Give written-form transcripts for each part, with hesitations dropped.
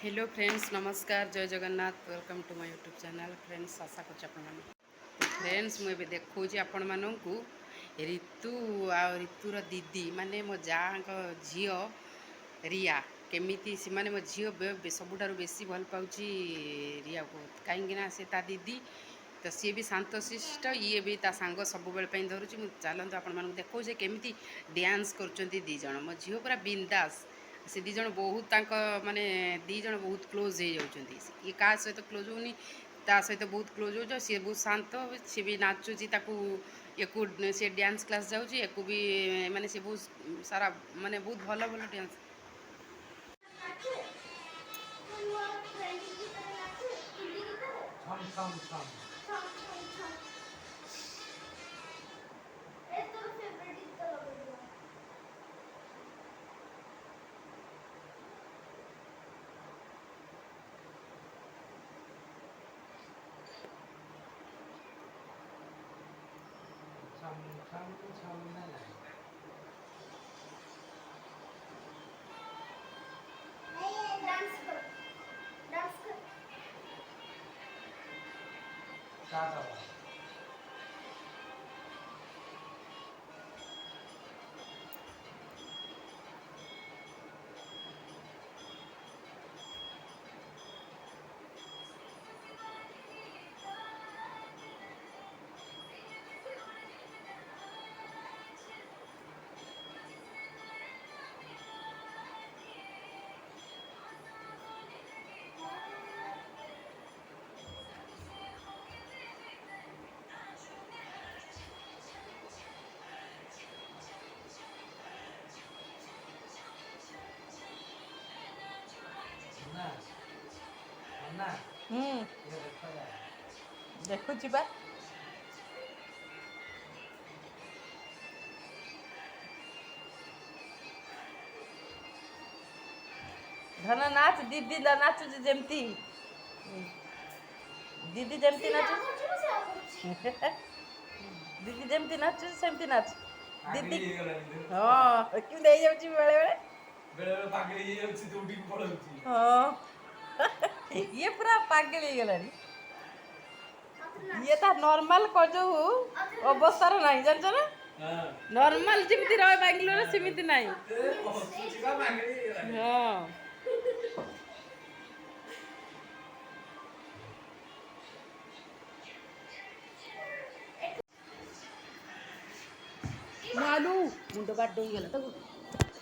Hello friends नमस्कार जय Jagannath welcome to my YouTube channel friends आशा कर फ्रेंड्स मुझे देखा आपण मानू ऋतु ऋतुर दीदी माने मो जाँ झी रिया केमिति से माने मो झी सबुठार बेसी भल पाऊँगी रिया को कहीं से ता दीदी तो सी भी शांतशिष्ट ये भी ता सांग सब बेले धरुची चलते आपण देखा केमी डांस कर दीज मो झी पूरा बिंदास से दीज बहुत माने दीज बहुत क्लोज हो जाती ये क्या सहित क्लोज होनी ता सहित बहुत क्लोज हो सी बहुत शांत सी भी नाचुची एको सी डांस क्लास जाऊँगी एको भी माने सी बहुत सारा माने बहुत भल भल डांस देखुची बा धन नाच दीदी नाचु जमती दीदी जमती नाचु दीदी जमती नाचु सेमती नाच दीदी हाँ क्यों दे जाउची बेले बेले बेले पागल हो जाउची तो उठी पळौची हाँ ये पूरा पागल हो गलानी ये ता नॉर्मल को जो अवस्था रे नहीं जानछ ना नॉर्मल जिमती रहे बेंगलोर सिमिति नहीं हाँ मालू मुंड बाटे ही गला तो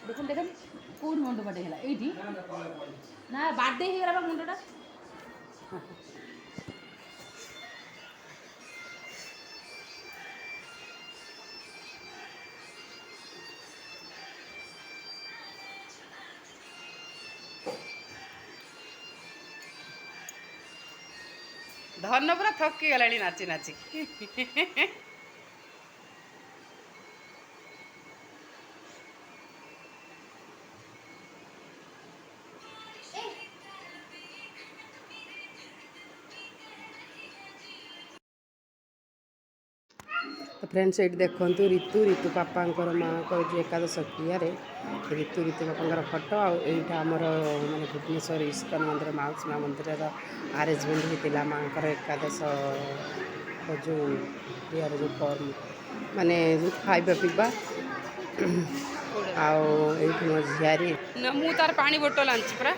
देखन देखन कोन मुंड बाटे गला एठी ना बाटे ही गला मुंडटा धन पूरा थकी गला नाची नाची तो फ्रेंड्स ये देखु ऋतु पापा माँ को जो एकादश क्रिय ऋतु पापा फटो आईटा आमर माने भुवनेश्वर इस्कन मंदिर माउसी माँ मंदिर आरेंजमेंट होता माँ एकादश जो क्रियार जो फर्म माने खाइबा पीवा आई मो झियारी मु तार पानी बोतल आनी पूरा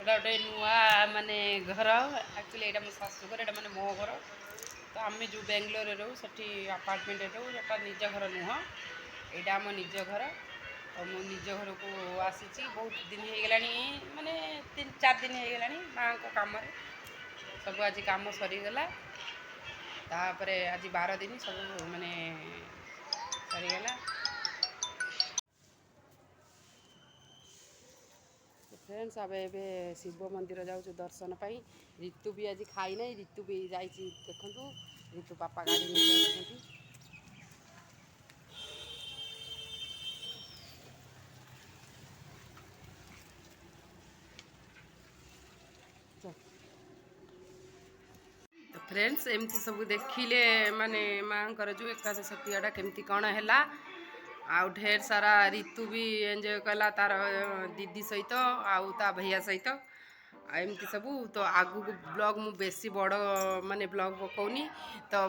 गोटे नुआ माने घर एक्चुअली यहाँ मो शाशुघर यहाँ माने मो घर तो आम जो बेंगलोर रो से अपार्टमेंट रो यहाँ निज घर नुह यहाँ आम निज घर तो मो निज घर को आसी बहुत दिन हो गला माने 3-4 दिन हो गला माँ को कम सब आज कम सरीगला तापर आज 12 दिन सब माने सरीगला फ्रेंड्स अब ए शिव मंदिर जाऊँ दर्शन पाई ऋतु भी आज खाई ना ऋतु भी जाइए देखु ऋतु पापा गाड़ी में तो फ्रेंड्स एमती सब देखिले माने माँ जो एकादश क्रियाटा केमती कौन है आउ ढेर सारा ऋतु भी एंजॉय कला तार दीदी सहित आउ ता भैया सहित एमती सबू तो आगु ब्लॉग मु बेसी बड़ माने ब्लॉग पकाउनी तो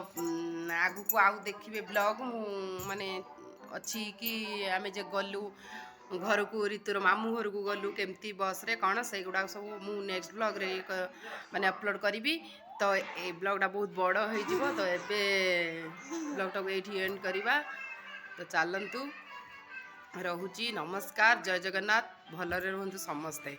आगु को आउ देखिए ब्लॉग मु माने अच्छी कि आमे जे गलु घर को ऋतुर मामू घर को गलु केमती बस रे कौन से गुड़ा सब मु नेक्स्ट ब्लॉग रे माने अपलोड करी तो ए ब्लॉगटा बहुत बड़ हो तो एबे ब्लॉगटा को एठी एंड करवा तो चलतु रोची नमस्कार जय जगन्नाथ भलरे रुहतु समस्ते।